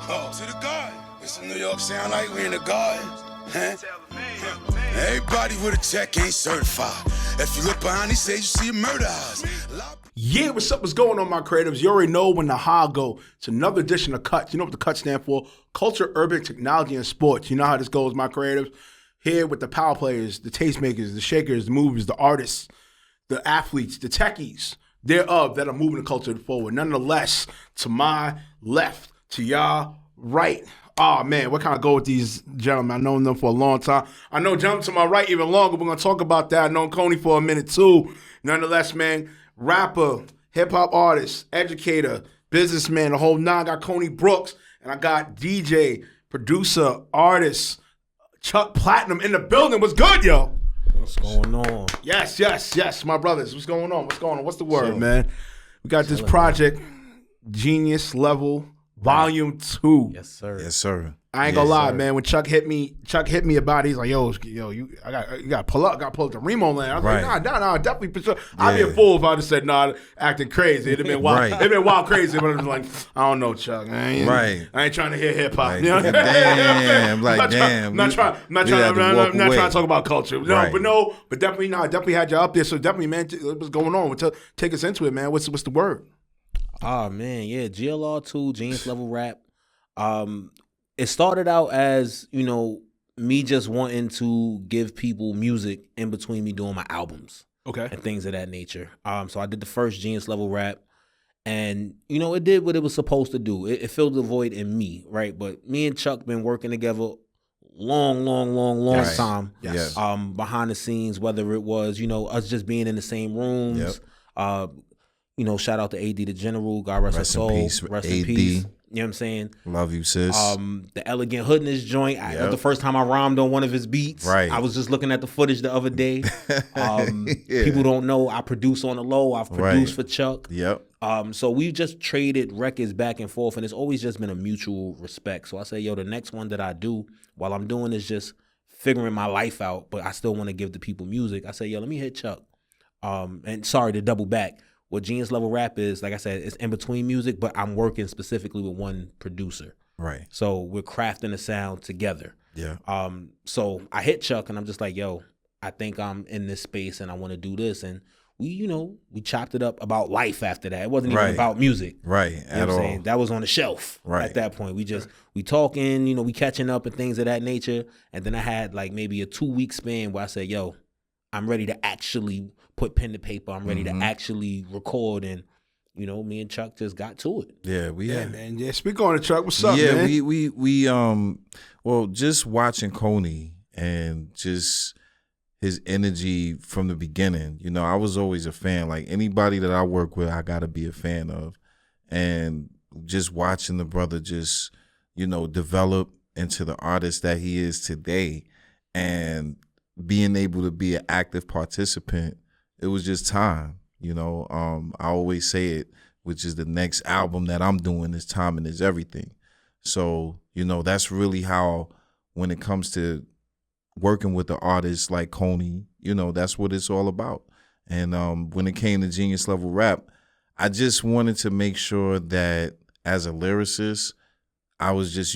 Oh, to the garden. It's in New York, sound like we in the garden. Huh? Everybody with a check ain't certified. If you look behind these shades, you see a murder house. Yeah, what's up? What's going on, my creatives? You already know when the ha go. It's another edition of CUT. You know what the CUT stand for? Culture, Urban, Technology, and Sports. You know how this goes, my creatives. Here with the power players, the tastemakers, the shakers, the movers, the artists, the athletes, the techies thereof that are moving the culture forward. Nonetheless, to my left, to y'all right. Oh, man, what kind of go with these gentlemen? I've known them for a long time. I know gentlemen to my right even longer. We're going to talk about that. I've known Kony for a minute, too. Nonetheless, man, rapper, hip-hop artist, educator, businessman, the whole nine. I got Kony Brooks, and I got DJ, producer, artist, Chuck Platinum in the building. What's good, yo? What's going on? Yes, my brothers. What's going on? What's the word, man? We got this project, Genius Level Volume 2. Yes, sir. Yes, sir. I ain't gonna lie, man. When Chuck hit me about it, he's like, yo, you gotta pull up the Reemo land. I was like, nah, definitely for sure. I'd be a fool if I just said, nah, acting crazy. It'd have been wild. It'd been wild crazy, but I was like, I don't know, Chuck. I ain't trying to hear hip hop. Like, You know? damn, like, damn. I'm not trying to talk about culture. But definitely had you up there. So definitely, man, what's going on? Take us into it, man. What's the word? Oh man, yeah, GLR2, Genius Level Rap. It started out as, me just wanting to give people music in between me doing my albums. Okay. And things of that nature. So I did the first Genius Level Rap, and it did what it was supposed to do. It filled the void in me, right? But me and Chuck been working together long time. Yes. Behind the scenes, whether it was, us just being in the same rooms. Yep. Shout out to AD the General, God rest her soul. Rest in peace. You know what I'm saying? Love you, sis. The Elegant Hoodness joint. That was the first time I rhymed on one of his beats. Right. I was just looking at the footage the other day. People don't know I produce on the low. I've produced for Chuck. Yep. So we just traded records back and forth, and it's always just been a mutual respect. So I say, the next one that I do while I'm doing is just figuring my life out, but I still want to give the people music. I say, let me hit Chuck. And sorry to double back. What Genius Level Rap is, like I said, it's in between music, but I'm working specifically with one producer. Right. So we're crafting a sound together. Yeah. So I hit Chuck and I'm just like, I think I'm in this space and I want to do this. And we chopped it up about life after that. It wasn't even about music. Right. You know what I'm saying? That was on the shelf at that point. We talking, we catching up and things of that nature. And then I had like maybe a 2-week span where I said, I'm ready to actually put pen to paper. I'm ready to actually record, and me and Chuck just got to it. Yeah, man. Yeah, speak on it, Chuck. What's up, man? Yeah, we just watching Kony and just his energy from the beginning. I was always a fan. Like anybody that I work with, I gotta be a fan of, and just watching the brother just develop into the artist that he is today, and being able to be an active participant. It was just time, I always say it, which is the next album that I'm doing is timing is everything. So, that's really how, when it comes to working with the artists like Kony, that's what it's all about. And when it came to Genius Level Rap, I just wanted to make sure that as a lyricist, I was just,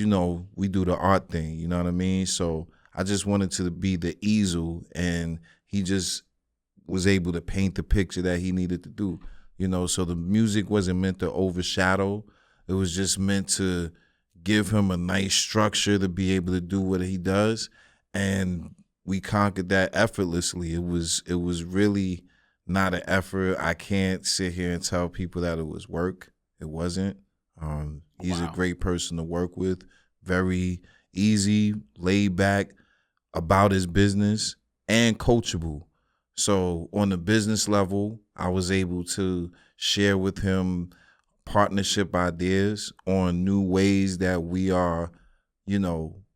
we do the art thing, you know what I mean? So I just wanted to be the easel, and he just was able to paint the picture that he needed to do, so the music wasn't meant to overshadow. It was just meant to give him a nice structure to be able to do what he does. And we conquered that effortlessly. It was really not an effort. I can't sit here and tell people that it was work. It wasn't. He's a great person to work with. Very easy, laid back, about his business, and coachable. So on the business level, I was able to share with him partnership ideas on new ways that we are,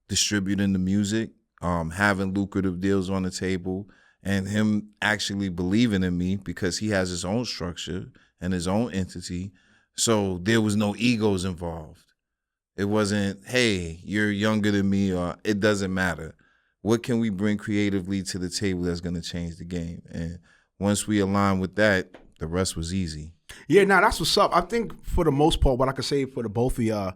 distributing the music, having lucrative deals on the table, and him actually believing in me because he has his own structure and his own entity. So there was no egos involved. It wasn't, hey, you're younger than me, or it doesn't matter. What can we bring creatively to the table that's going to change the game? And once we align with that, the rest was easy. Yeah, that's what's up. I think for the most part, what I can say for the both of y'all,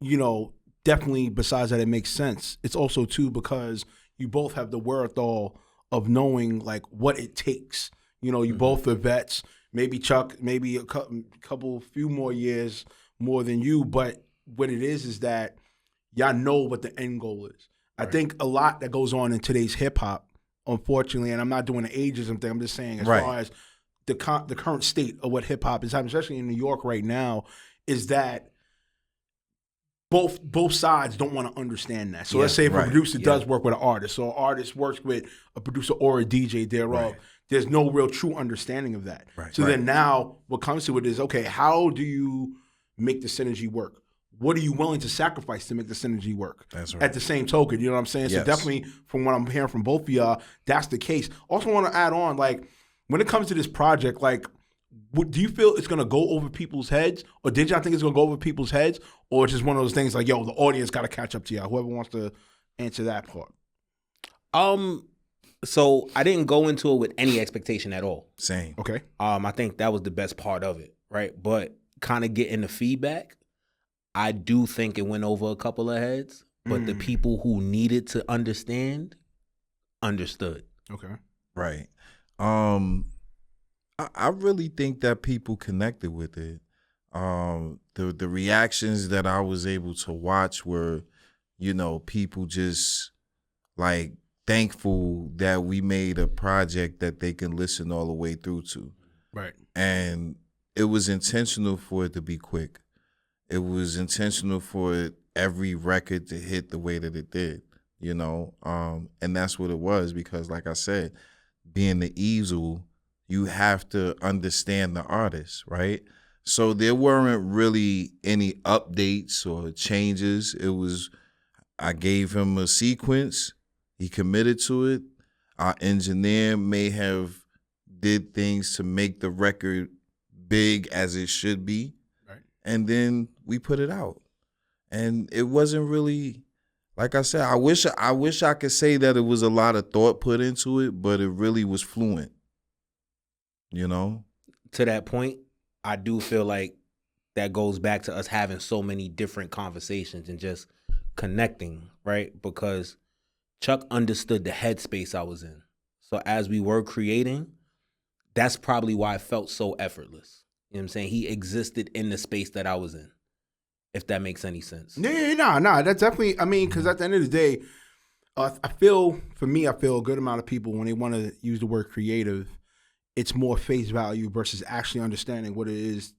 you know, definitely besides that it makes sense, it's also too because you both have the wherewithal of knowing like what it takes. You know, you both are vets. Maybe Chuck, maybe a few more years more than you, but what it is that y'all know what the end goal is. Right. I think a lot that goes on in today's hip hop, unfortunately, and I'm not doing the ageism thing. I'm just saying as far as the current state of what hip hop is happening, especially in New York right now, is that both sides don't want to understand that. So let's say if a producer does work with an artist, so an artist works with a producer or a DJ thereof, there's no real true understanding of that. Right. So then now what comes to it is, okay, how do you make the synergy work? What are you willing to sacrifice to make the synergy work? That's right. At the same token, you know what I'm saying? Yes. So definitely from what I'm hearing from both of y'all, that's the case. Also want to add on, like, when it comes to this project, like, do you feel it's going to go over people's heads? Or did y'all think it's going to go over people's heads? Or it's just one of those things like, yo, the audience got to catch up to y'all? Whoever wants to answer that part. So I didn't go into it with any expectation at all. Same. Okay. I think that was the best part of it, right? But kind of getting the feedback, I do think it went over a couple of heads, but the people who needed to understand understood. Okay. Right. I really think that people connected with it. The reactions that I was able to watch were, you know, people just like thankful that we made a project that they can listen all the way through to. Right. And it was intentional for it to be quick. It was intentional for every record to hit the way that it did, you know? And that's what it was because, like I said, being the easel, you have to understand the artist, right? So there weren't really any updates or changes. It was, I gave him a sequence. He committed to it. Our engineer may have did things to make the record big as it should be. Right. And then we put it out. And it wasn't really, like I said, I wish I could say that it was a lot of thought put into it, but it really was fluent. You know? To that point, I do feel like that goes back to us having so many different conversations and just connecting, right? Because Chuck understood the headspace I was in. So as we were creating, that's probably why it felt so effortless. You know what I'm saying? He existed in the space that I was in, if that makes any sense. Yeah, nah. That's definitely, I mean, because at the end of the day, I feel a good amount of people, when they want to use the word creative, it's more face value versus actually understanding what it is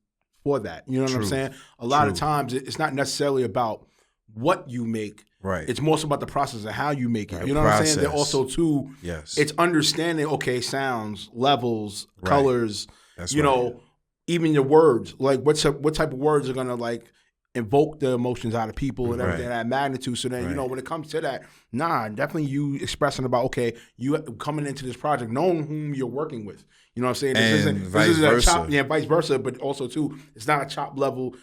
for that. You know what I'm saying? A lot of times it's not necessarily about what you make. Right. It's more so about the process of how you make it. Right. You know what I'm saying? They're also too, it's understanding, okay, sounds, levels, colors, that's you know, even your words. Like what type of words are gonna like invoke the emotions out of people and everything, that magnitude. So then, you know, when it comes to that, definitely you expressing about, okay, you coming into this project, knowing whom you're working with. You know what I'm saying? This isn't a chop, vice versa, but also too, it's not a chop level,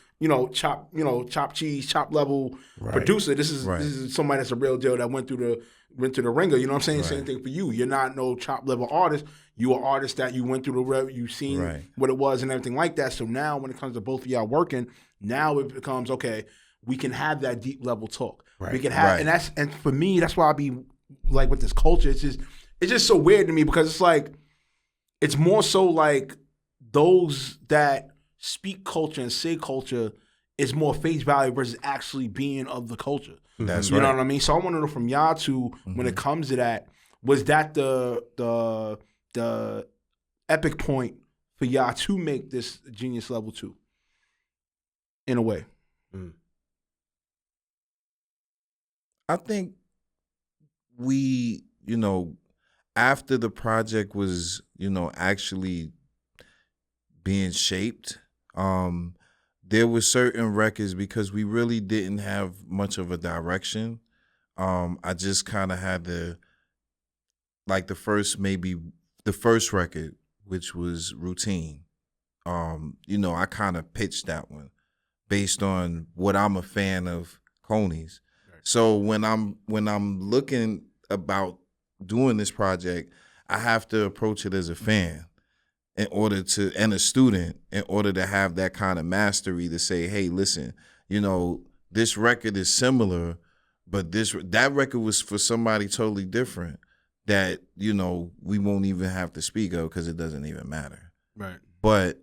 chop cheese, chop level producer. This is somebody that's a real deal that went through the ringer. You know what I'm saying? Same thing for you. You're not no chop level artist. You are artist that you went through you've seen what it was and everything like that. So now when it comes to both of y'all working, now it becomes, okay, we can have that deep level talk. Right. We can have, and for me, that's why I be like with this culture. It's just so weird to me because it's like, it's more so like those that speak culture and say culture is more face value versus actually being of the culture. That's you know what I mean? So I want to know from y'all two, when it comes to that, was that the epic point for y'all to make this Genius Level 2? In a way. I think we, after the project was, actually being shaped, there were certain records because we really didn't have much of a direction. I just kind of had the first record, which was Routine. I kind of pitched that one based on what I'm a fan of Kony's. Right. So when I'm looking about doing this project, I have to approach it as a fan and a student in order to have that kind of mastery to say, hey, listen, this record is similar, but that record was for somebody totally different that, you know, we won't even have to speak of because it doesn't even matter. Right. But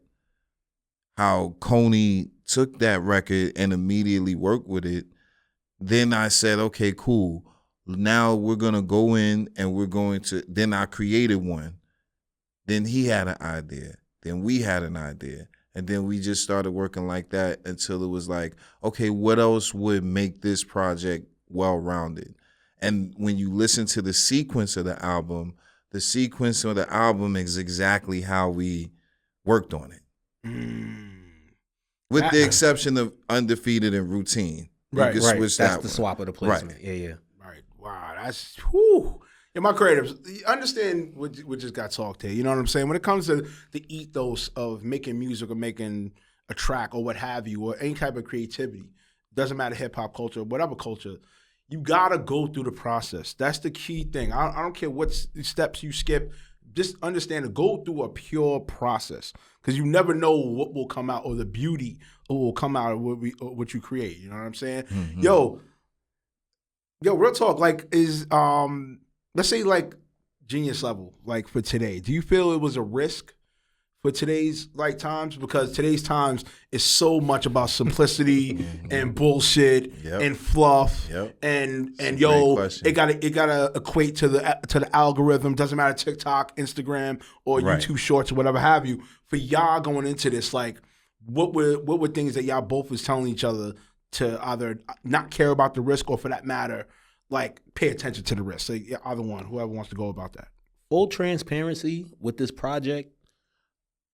how Kony took that record and immediately worked with it, then I said, okay, cool. Now we're going to go in and then I created one. Then he had an idea. Then we had an idea. And then we just started working like that until it was like, okay, what else would make this project well-rounded? And when you listen to the sequence of the album is exactly how we worked on it. With the exception of Undefeated and Routine. Right. You can switch That's that the one. swap of the placement. Right. Yeah. Right. Wow. That's whew. Yeah, my creatives, you understand what just got talked here. You know what I'm saying? When it comes to the ethos of making music or making a track or what have you, or any type of creativity, doesn't matter hip hop culture, whatever culture, you gotta go through the process. That's the key thing. I don't care what steps you skip. Just understand to go through a pure process, because you never know what will come out or the beauty or will come out of what you create. You know what I'm saying? Mm-hmm. Yo, real talk. Like, is let's say like genius level, like for today. Do you feel it was a risk for today's like times? Because today's times is so much about simplicity and bullshit and fluff and yo, it gotta equate to the algorithm. Doesn't matter TikTok, Instagram, or YouTube Shorts or whatever have you. For y'all going into this, like, what were things that y'all both was telling each other to either not care about the risk or, for that matter, like, pay attention to the risk? So either one, whoever wants to go about that. Full transparency with this project,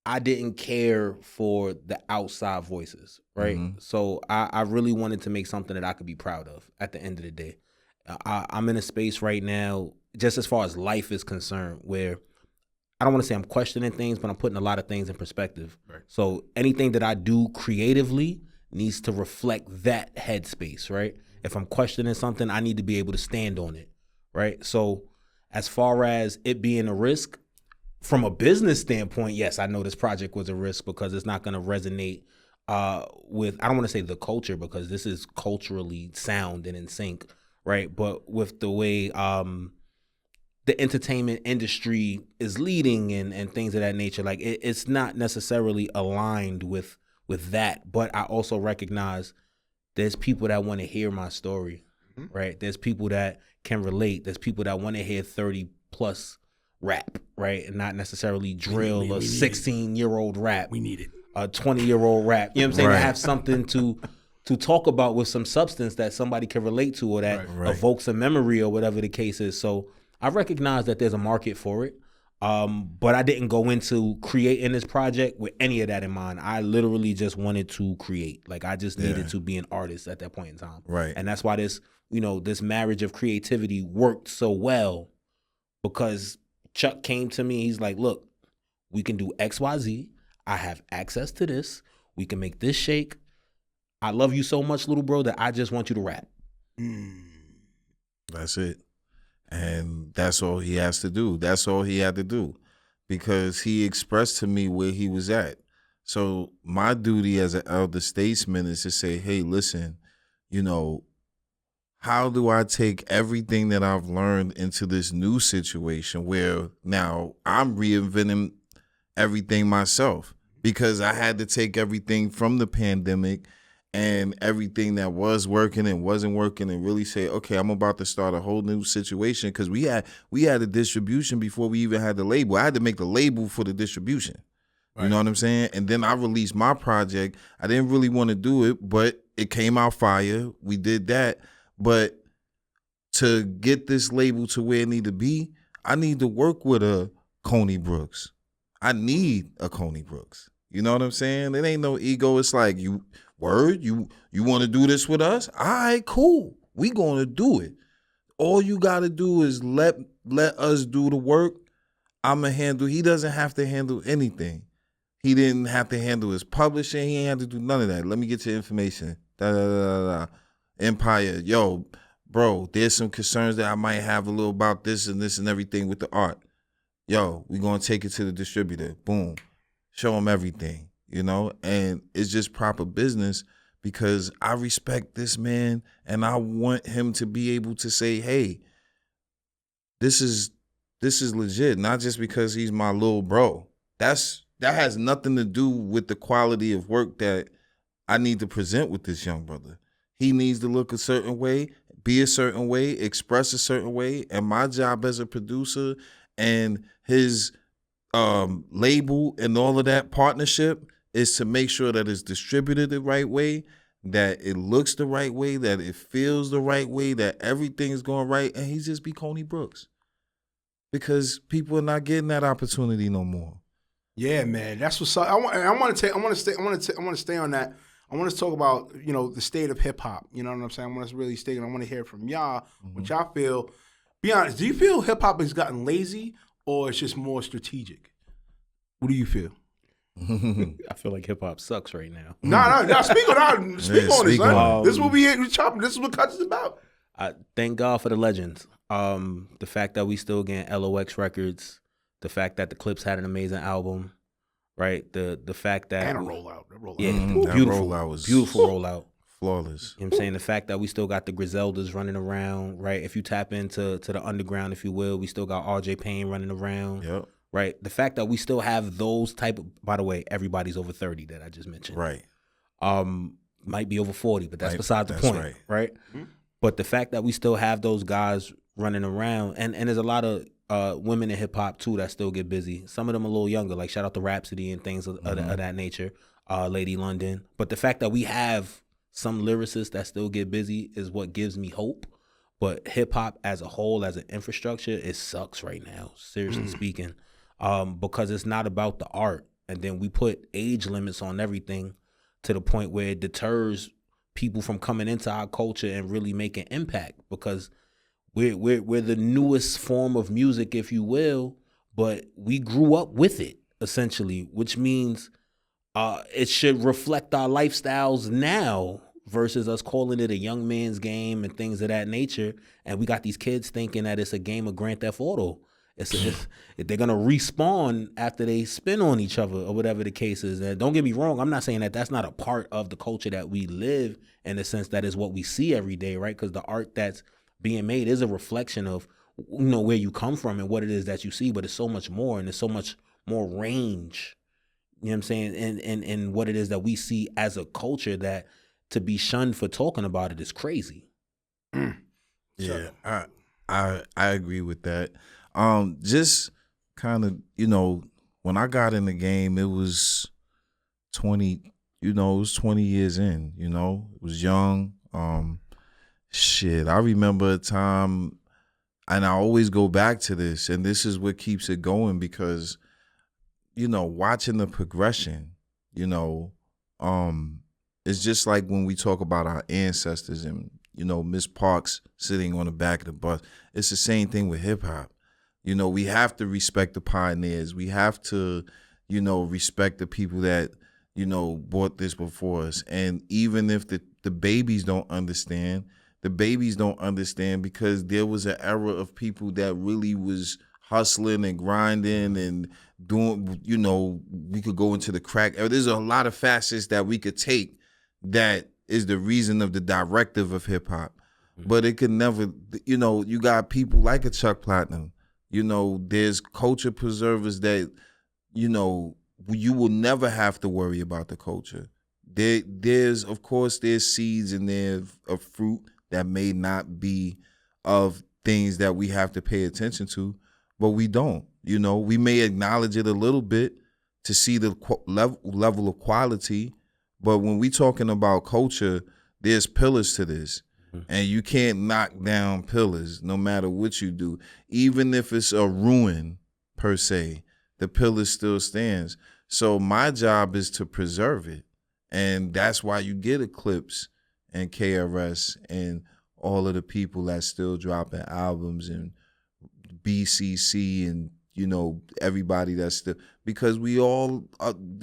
I didn't care for the outside voices, right? Mm-hmm. So I really wanted to make something that I could be proud of at the end of the day. I'm in a space right now, just as far as life is concerned, where I don't want to say I'm questioning things, but I'm putting a lot of things in perspective. Right. So anything that I do creatively needs to reflect that headspace, right? If I'm questioning something, I need to be able to stand on it, right? So as far as it being a risk, from a business standpoint, yes, I know this project was a risk because it's not going to resonate with, I don't want to say the culture, because this is culturally sound and in sync, right? But with the way the entertainment industry is leading and things of that nature, like it's not necessarily aligned with that. But I also recognize there's people that want to hear my story, right? There's people that can relate. There's people that want to hear 30 plus rap, right? And not necessarily drill a 16-year-old rap. We need it. A 20-year-old rap. You know what I'm saying? To have something to talk about with some substance that somebody can relate to, or that evokes a memory, or whatever the case is. So I recognize that there's a market for it. But I didn't go into creating this project with any of that in mind. I literally just wanted to create. Like, I just needed to be an artist at that point in time. Right. And that's why this marriage of creativity worked so well, because Chuck came to me. He's like, look, we can do XYZ. I have access to this. We can make this shake. I love you so much, little bro, that I just want you to rap. That's it. And that's all he has to do. That's all he had to do, because he expressed to me where he was at. So my duty as an elder statesman is to say, hey, listen, how do I take everything that I've learned into this new situation where now I'm reinventing everything myself, because I had to take everything from the pandemic and everything that was working and wasn't working and really say, okay, I'm about to start a whole new situation, because we had the distribution before we even had the label. I had to make the label for the distribution. Right. You know what I'm saying? And then I released my project. I didn't really want to do it, but it came out fire. We did that. But to get this label to where it need to be, I need to work with a Kony Brooks. I need a Kony Brooks. You know what I'm saying? It ain't no ego. It's like, you want to do this with us? All right, cool. We going to do it. All you got to do is let us do the work. He doesn't have to handle anything. He didn't have to handle his publishing. He ain't have to do none of that. Let me get your information. Empire. Yo, bro, there's some concerns that I might have a little about this and everything with the art. Yo, we going to take it to the distributor. Boom. Show them everything, and it's just proper business, because I respect this man and I want him to be able to say, hey, this is legit, not just because he's my little bro. That has nothing to do with the quality of work that I need to present with this young brother. He needs to look a certain way, be a certain way, express a certain way, and my job as a producer and his label and all of that partnership is to make sure that it's distributed the right way, that it looks the right way, that it feels the right way, that everything's going right, and he just be Kony Brooks. Because people are not getting that opportunity no more. Yeah, man, that's what's up. I want to stay on that. I want to talk about, the state of hip hop. You know what I'm saying? I want to really stay, and I want to hear from y'all what y'all feel. Be honest, do you feel hip hop has gotten lazy, or it's just more strategic? What do you feel? I feel like hip hop sucks right now. No. Speak on this. Son. This is what we chopping. This is what Cuts is about. Thank God for the legends. The fact that we still getting LOX records, the fact that the Clips had an amazing album, right? The fact that and a rollout. Yeah, that beautiful rollout was beautiful rollout. Flawless. You know what I'm saying? The fact that we still got the Griseldas running around, right? If you tap into the underground, if you will, we still got RJ Payne running around. Yep. Right. The fact that we still have those type of, by the way, everybody's over 30 that I just mentioned. Right. Might be over 40, but that's beside the point. Right. Mm-hmm. But the fact that we still have those guys running around, and there's a lot of women in hip hop too that still get busy. Some of them a little younger, like shout out to Rhapsody and things of that nature, Lady London. But the fact that we have some lyricists that still get busy is what gives me hope. But hip hop as a whole, as an infrastructure, it sucks right now, seriously speaking. Because it's not about the art. And then we put age limits on everything to the point where it deters people from coming into our culture and really making impact, because we're the newest form of music, if you will, but we grew up with it, essentially, which means it should reflect our lifestyles now versus us calling it a young man's game and things of that nature. And we got these kids thinking that it's a game of Grand Theft Auto. They're gonna respawn after they spin on each other or whatever the case is. And don't get me wrong, I'm not saying that that's not a part of the culture that we live, in the sense that is what we see every day, right? Because the art that's being made is a reflection of where you come from and what it is that you see, but it's so much more, and there's so much more range. You know what I'm saying? And what it is that we see as a culture, that to be shunned for talking about it is crazy. Yeah, I agree with that. Just kind of, when I got in the game, it was 20 years in, it was young. I remember a time, and I always go back to this, and this is what keeps it going, because, watching the progression, it's just like when we talk about our ancestors and, Miss Parks sitting on the back of the bus. It's the same thing with hip hop. We have to respect the pioneers. We have to, respect the people that, brought this before us. And even if the babies don't understand, because there was an era of people that really was hustling and grinding and doing, we could go into the crack. There's a lot of facets that we could take that is the reason of the directive of hip hop. But it could never, you got people like a Chuck Platinum. There's culture preservers that, you will never have to worry about the culture. There's seeds in there of fruit that may not be of things that we have to pay attention to, but we don't. We may acknowledge it a little bit to see the level of quality, but when we talking about culture, there's pillars to this. And you can't knock down pillars no matter what you do. Even if it's a ruin per se, the pillar still stands. So my job is to preserve it. And that's why you get Eclipse and KRS and all of the people that still dropping albums, and BCC and, everybody that's still, because we all,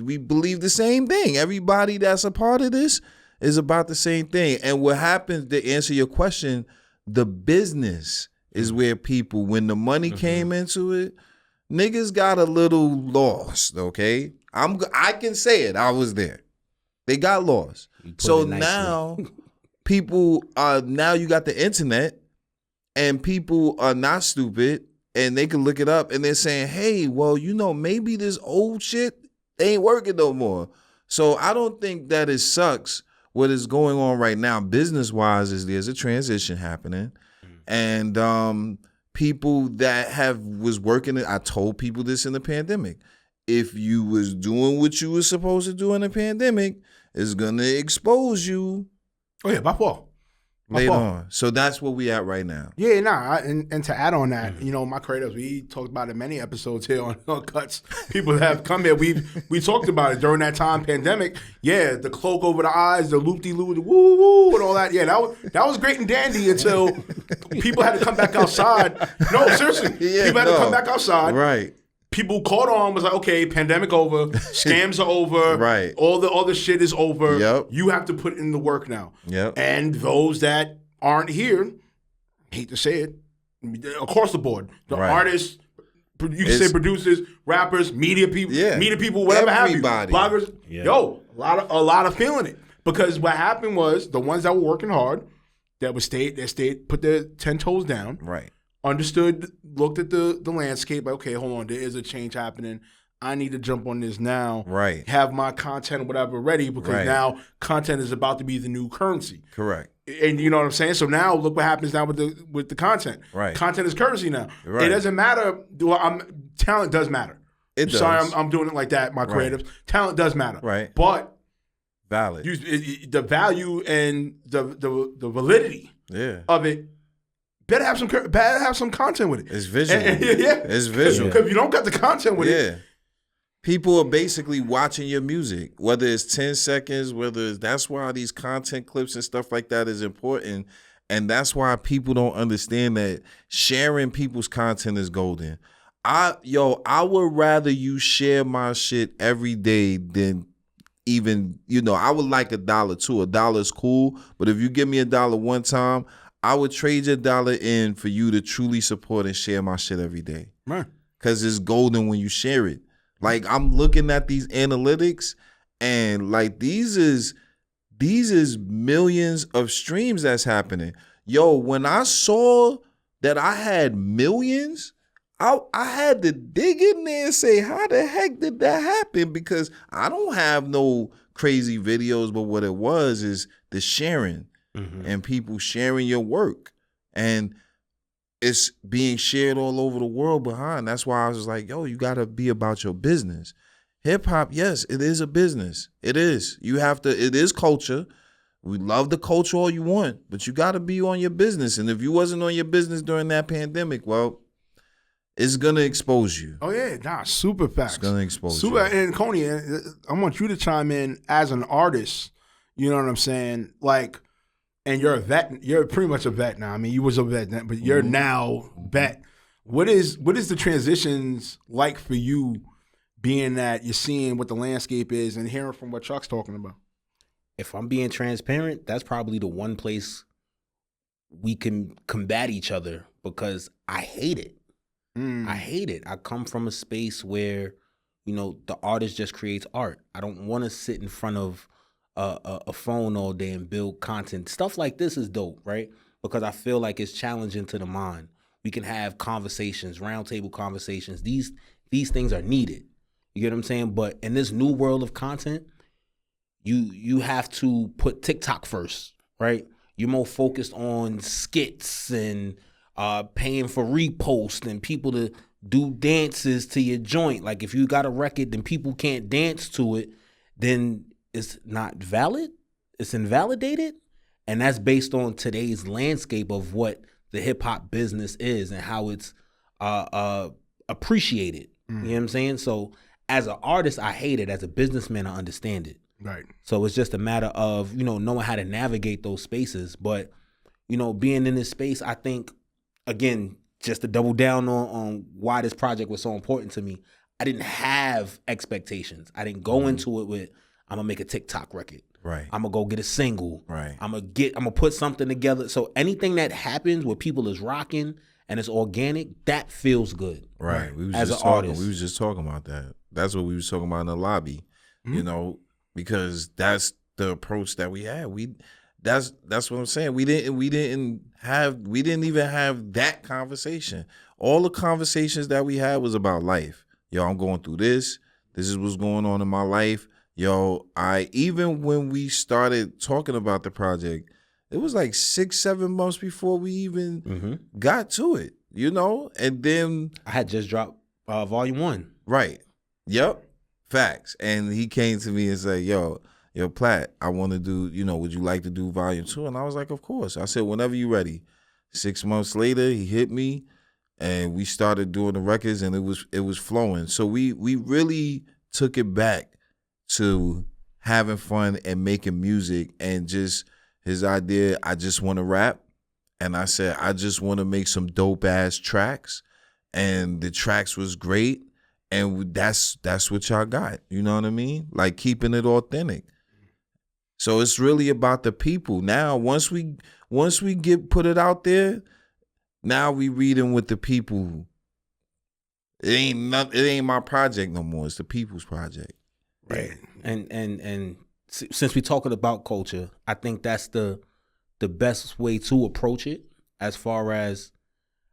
we believe the same thing. Everybody that's a part of this is about the same thing. And what happens, to answer your question, the business is where people, when the money came into it, niggas got a little lost, okay? I can say it. I was there. They got lost. So now people now you got the internet and people are not stupid and they can look it up and they're saying, hey, well, maybe this old shit ain't working no more. So I don't think that it sucks what is going on right now business-wise is there's a transition happening. And people that was working, I told people this in the pandemic. If you was doing what you was supposed to do in the pandemic, it's going to expose you. Oh, yeah, by far. Later on. So that's where we at right now. Yeah, and to add on that, my creators, we talked about it in many episodes here on Cuts. People that have come here, we talked about it during that time, pandemic. Yeah, the cloak over the eyes, the loop-de-loop, the woo-woo, and all that. Yeah, that was great and dandy until people had to come back outside. No, seriously. People had to come back outside. Right. People caught on, was like, okay, pandemic over, scams are over, right? All the shit is over. Yep. You have to put in the work now. Yep. And those that aren't here, hate to say it, across the board, the artists, you can say producers, rappers, media people, whatever everybody. Have you, bloggers, a lot of feeling it because what happened was the ones that were working hard, that stayed, put their 10 toes down, right. Understood, looked at the landscape, like, okay, hold on, there is a change happening. I need to jump on this now. Right. Have my content, whatever, ready because now content is about to be the new currency. Correct. And you know what I'm saying? So now look what happens now with the content. Right. Content is currency now. Right. It doesn't matter. Talent does matter. It does. Sorry, I'm doing it like that, my creatives. Talent does matter. Right. But valid. The value and the validity of it better have some content with it. It's visual. Yeah. It's visual. Because if you don't got the content with it. People are basically watching your music, whether it's 10 seconds, that's why these content clips and stuff like that is important. And that's why people don't understand that sharing people's content is golden. I would rather you share my shit every day than even, I would like $1 too. $1 is cool. But if you give me $1 one time, I would trade your $1 in for you to truly support and share my shit every day. Right. Because it's golden when you share it. Like, I'm looking at these analytics and like these is millions of streams that's happening. Yo, when I saw that I had millions, I had to dig in there and say, how the heck did that happen? Because I don't have no crazy videos, but what it was is the sharing. And people sharing your work, and it's being shared all over the world behind. That's why I was like, yo, you got to be about your business. Hip hop, yes, it is a business. It is. It is culture. We love the culture all you want, but you got to be on your business. And if you wasn't on your business during that pandemic, well, it's going to expose you. Oh, yeah. Super facts. It's going to expose you. And Kony, I want you to chime in as an artist. You know what I'm saying? Like, and you're a vet. You're pretty much a vet now. I mean, you was a vet then, but you're now vet. What is the transitions like for you, being that you're seeing what the landscape is and hearing from what Chuck's talking about? If I'm being transparent, that's probably the one place we can combat each other because I hate it. I hate it. I come from a space where, the artist just creates art. I don't want to sit in front of a phone all day and build content. Stuff like this is dope, right? Because I feel like it's challenging to the mind. We can have conversations, roundtable conversations. These things are needed. You get what I'm saying? But in this new world of content, you have to put TikTok first, right? You're more focused on skits and paying for repost and people to do dances to your joint. Like if you got a record and people can't dance to it, then it's not valid. It's invalidated. And that's based on today's landscape of what the hip hop business is and how it's appreciated. You know what I'm saying? So as an artist, I hate it. As a businessman, I understand it. Right. So it's just a matter of, knowing how to navigate those spaces. But, being in this space, I think, again, just to double down on why this project was so important to me, I didn't have expectations. I didn't go into it with, I'm gonna make a TikTok record. Right. I'm gonna go get a single. Right. I'm gonna put something together. So anything that happens where people is rocking and it's organic, that feels good. Right. We was as just an talking. artist. We was just talking about that. That's what we was talking about in the lobby. Because that's the approach that we had. That's what I'm saying. We didn't even have that conversation. All the conversations that we had was about life. Yo, I'm going through this. This is what's going on in my life. Yo, even when we started talking about the project, it was like 6-7 months before we even got to it, And then I had just dropped volume 1. Right. Yep. Facts. And he came to me and said, yo, Platt, I want to do, would you like to do volume 2? And I was like, of course. I said, whenever you're ready. 6 months later, he hit me and we started doing the records and it was flowing. So we really took it back to having fun and making music, and just his idea, I just want to rap. And I said, I just want to make some dope ass tracks. And the tracks was great. And that's what y'all got. You know what I mean? Like keeping it authentic. So it's really about the people. Now, once we put it out there, now we reading with the people. It ain't my project no more. It's the people's project. Right. And since we're talking about culture, I think that's the best way to approach it as far as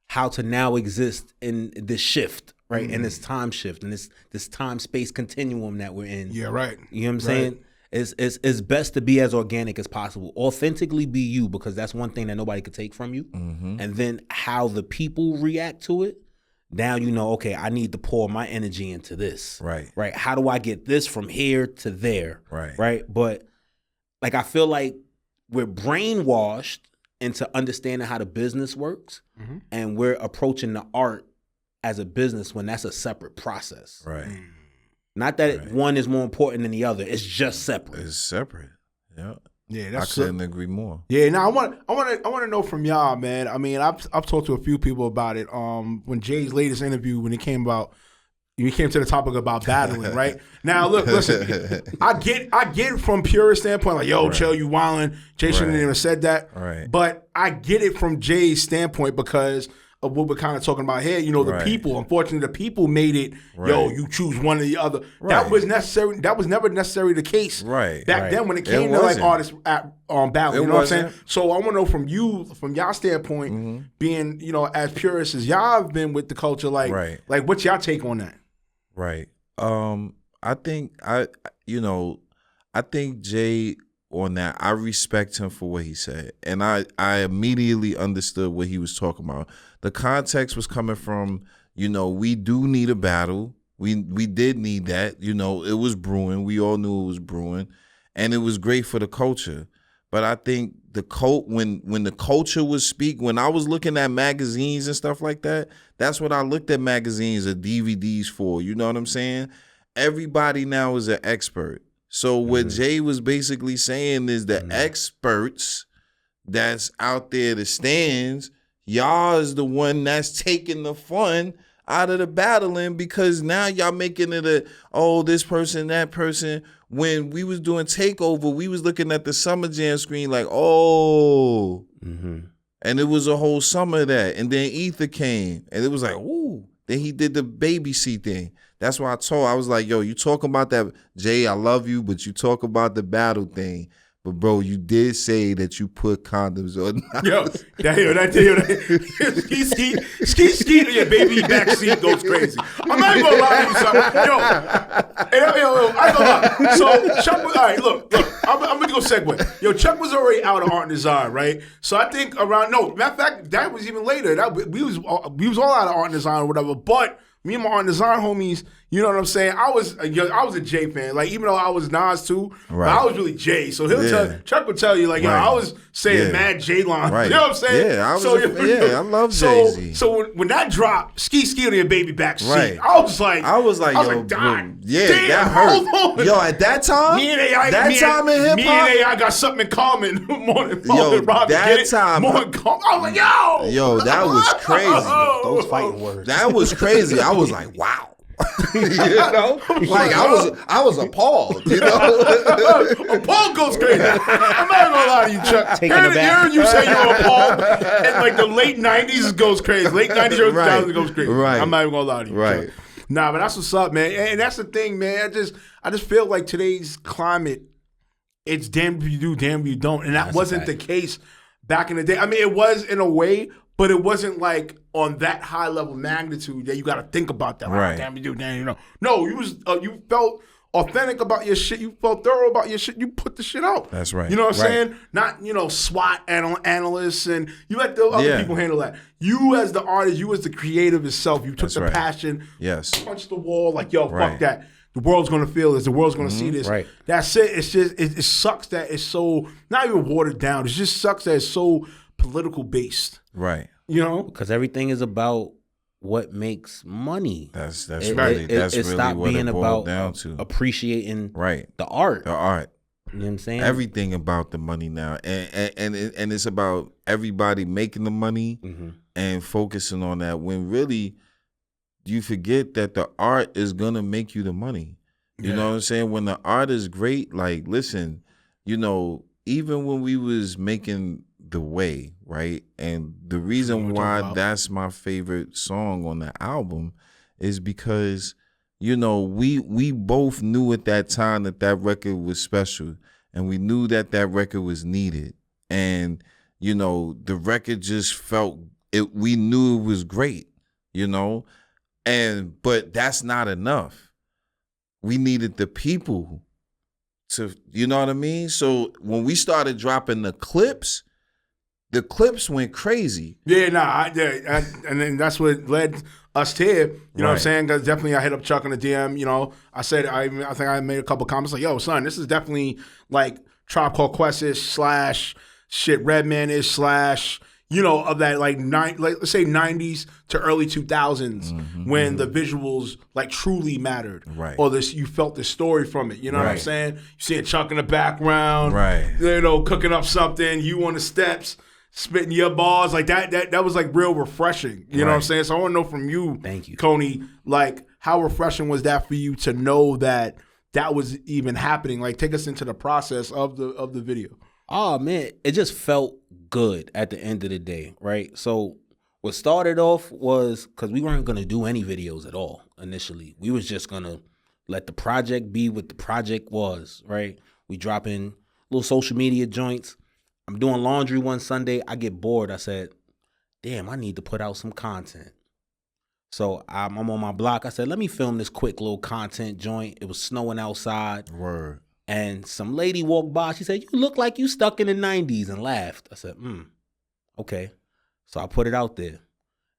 how to now exist in this shift, right? In this time shift, and this time space continuum that we're in. Yeah, right. You know what I'm saying? It's best to be as organic as possible. Authentically be you, because that's one thing that nobody could take from you. And then how the people react to it, now okay, I need to pour my energy into this. Right. Right. How do I get this from here to there? Right. Right. But like, I feel like we're brainwashed into understanding how the business works, and we're approaching the art as a business when that's a separate process. Right. Not that one is more important than the other. It's just separate. It's separate. Yeah. Yeah, I couldn't agree more. Yeah, now I want to know from y'all, man. I mean, I've talked to a few people about it. When Jay's latest interview, when he came to the topic about battling, right? Now, look, listen, I get it from pure standpoint, like, yo, chill, you wildin'. Jay shouldn't have even said that. Right. But I get it from Jay's standpoint because of what we're kind of talking about here. The people, unfortunately, the people made it, yo, you choose one or the other. That was necessary. That was never necessarily the case back then when it came to like artists at battling. You know what I'm saying? So I want to know from y'all standpoint, being, as purists as y'all have been with the culture, like what's y'all take on that? Right. I think Jay on that, I respect him for what he said. And I immediately understood what he was talking about. The context was coming from, we do need a battle. We did need that. It was brewing. We all knew it was brewing. And it was great for the culture. But I think when the culture was when I was looking at magazines and stuff like that, that's what I looked at magazines or DVDs for. You know what I'm saying? Everybody now is an expert. So what Jay was basically saying is the experts that's out there, the stands, y'all is the one that's taking the fun out of the battling, because now y'all making it this person, that person. When we was doing Takeover, we was looking at the Summer Jam screen like, and it was a whole summer of that. And then Ether came, and it was like, ooh. Then he did the Baby C thing. That's why I was like, yo, you talking about that, Jay, I love you, but you talk about the battle thing. But bro, you did say that you put condoms on. Ski to your baby backseat goes crazy. I'm not even gonna lie to you, son. Yo, I ain't gonna lie. So Chuck was, all right, look, I'm gonna go segue. Yo, Chuck was already out of art and design, right? So I think matter of fact, that was even later. We was all out of art and design or whatever, but me and my art and design homies, you know what I'm saying? I was a Jay fan. Like, even though I was Nas too, but I was really Jay. So Chuck would tell you, like, yo, I was saying mad J lines. Right. You know what I'm saying? Yeah, I love Jay-Z. So when that dropped, ski on your baby back seat, right. I was like, yo, damn, that hurt. Hold on. Yo, at that time, me and AI, time in hip hop, me and AI got something in common more than Rob. That time, more in common. I was like, yo, that was crazy. Those fighting words. That was crazy. I was like, wow. Like I was appalled. Appalled goes crazy. I'm not gonna lie to you, Chuck. Hearing you say you're appalled in like the late '90s goes crazy. Late '90s, early 2000s goes crazy. Right. I'm not even gonna lie to you, right? Chuck. Nah, but that's what's up, man. And that's the thing, man. I just feel like today's climate it's damn if you do, damn if you don't. And that That's a wasn't the fact. case back in the day. I mean, it was in a way, but it wasn't like on that high level magnitude that you got to think about that. Like, Right. damn you do, damn you don't. No, you felt authentic about your shit. You felt thorough about your shit. You put the shit out. That's right. You know what I'm Right. saying? Not, SWOT analysts and you let the other people handle that. You as the artist, you as the creative itself, you took That's the right. passion, Yes. punched the wall, like, yo, Right. fuck that. The world's gonna feel this. The world's gonna see this. Right. That's it. It's just it sucks that it's so not even watered down. It just sucks that it's so political based. Right. You know? Because everything is about what makes money. That's It- really it- that's it really stopped what being it boiled about down to. appreciating Right. the art. The art. You know what I'm saying? Everything about the money now, and it's about everybody making the money and focusing on that. When really, you forget that the art is gonna make you the money. You know what I'm saying? When the art is great, like listen, even when we was making The Way, right? And the reason why that's my favorite song on the album is because we both knew at that time that record was special, and we knew that record was needed, and the record just felt it. We knew it was great, but that's not enough. We needed the people to, you know what I mean? So when we started dropping the clips went crazy. Yeah, and then that's what led us to here. You know what I'm saying? Because definitely I hit up Chuck in the DM. I said I think I made a couple comments like, "Yo, son, this is definitely like Tribe Called Quest-ish / Redman-ish / of that let's say 90s to early 2000s when the visuals like truly mattered. Right. Or you felt the story from it. You know what I'm Right. saying? You seeing Chuck in the background. Right. Cooking up something. You on the steps, spitting your bars. Like that was like real refreshing. You know what I'm Right. saying? So I want to know from you, Thank you, Kony, like how refreshing was that for you to know that was even happening? Like take us into the process of the video. Oh man, it just felt good at the end of the day, right? So what started off was because we weren't gonna do any videos at all initially. We was just gonna let the project be what the project was, right? We dropping little social media joints. I'm doing laundry one Sunday. I get bored. I said, damn, I need to put out some content. So I'm on my block. I said, let me film this quick little content joint. It was snowing outside. Word. And some lady walked by. She said, you look like you stuck in the 90s, and laughed. I said, okay. So I put it out there.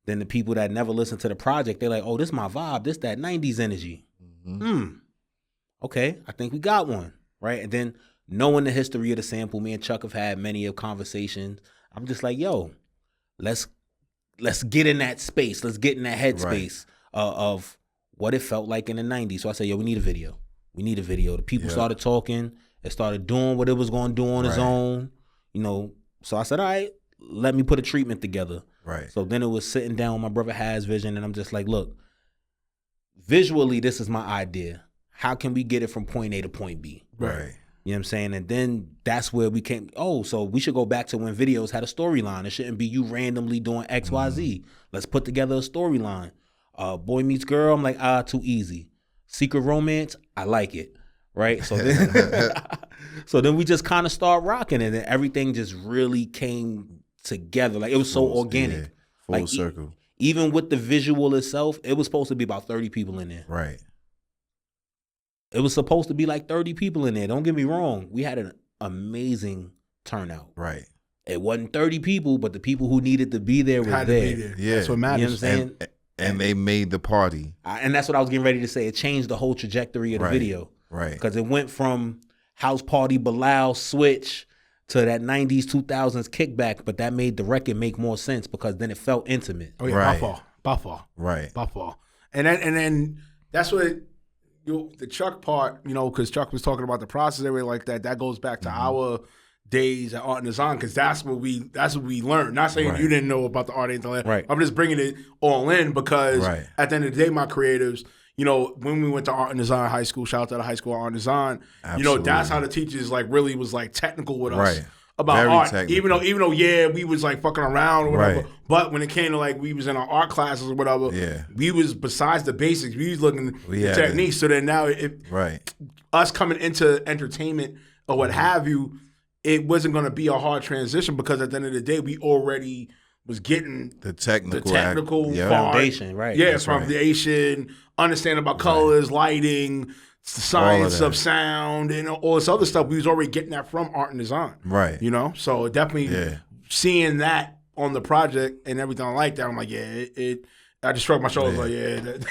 Then the people that never listened to the project, they're like, oh, this my vibe. This that 90s energy. Okay, I think we got one, right? And then knowing the history of the sample, me and Chuck have had many of conversations. I'm just like, yo, let's get in that space. Let's get in that headspace of what it felt like in the 90s. So I said, yo, we need a video. We need a video. The people started talking. It started doing what it was going to do on its own. So I said, all right, let me put a treatment together. Right. So then it was sitting down with my brother Has Vision, and I'm just like, look, visually, this is my idea. How can we get it from point A to point B? Right. You know what I'm saying? And then that's where we came, so we should go back to when videos had a storyline. It shouldn't be you randomly doing X, Y, Z. Let's put together a storyline. Boy meets girl, I'm like, too easy. Secret romance, I like it. Right? So then we just kind of start rocking it, and everything just really came together. Like it was so organic. Yeah. Full circle. Even with the visual itself, it was supposed to be about 30 people in there. Right. It was supposed to be like 30 people in there. Don't get me wrong. We had an amazing turnout. Right. It wasn't 30 people, but the people who needed to be there were Had there. to be there. Yeah. That's what You know matters. what I'm saying? And they made the party. And that's what I was getting ready to say. It changed the whole trajectory of the video. Right. Because it went from house party, Bilal, switch to that 90s, 2000s kickback, but that made the record make more sense because then it felt intimate. Oh yeah, Right. by far. Right. By far. And then that's what the Chuck part, because Chuck was talking about the process, everything like that. That goes back to our days at Art and Design, because that's what we learned. Not saying you didn't know about the art and all that. Right. I'm just bringing it all in because Right. at the end of the day, my creatives, when we went to Art and Design high school, shout out to the high school Art and Design, that's how the teachers really was technical with us. Right. About Very art, technical. even though, we was fucking around or whatever. Right. But when it came to we was in our art classes or whatever, we was besides the basics, we was looking at had techniques. So then now, Right. us coming into entertainment or what have you, it wasn't going to be a hard transition because at the end of the day, we already was getting the technical part, foundation, right? Yeah, That's foundation, understanding about colors, lighting, the science of sound, and all this other stuff. We was already getting that from art and design, right? You know, so definitely seeing that on the project and everything like that, I'm like, I just shrugged my shoulders, like, it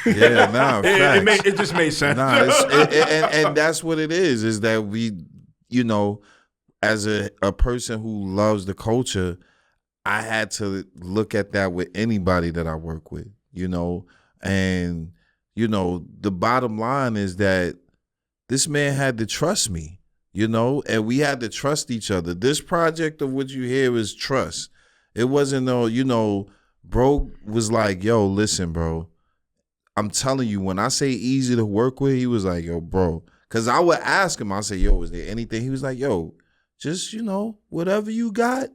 just made sense. And that's what it is that we, you know, as a person who loves the culture, I had to look at that with anybody that I work with, you know, and, you know, the bottom line is that this man had to trust me, you know, and we had to trust each other. This project of what you hear is trust. It wasn't no, you know, bro was like, yo, listen, bro, I'm telling you, when I say easy to work with, he was like, yo, bro, because I would ask him, I say, yo, is there anything? He was like, yo, just, you know, whatever you got,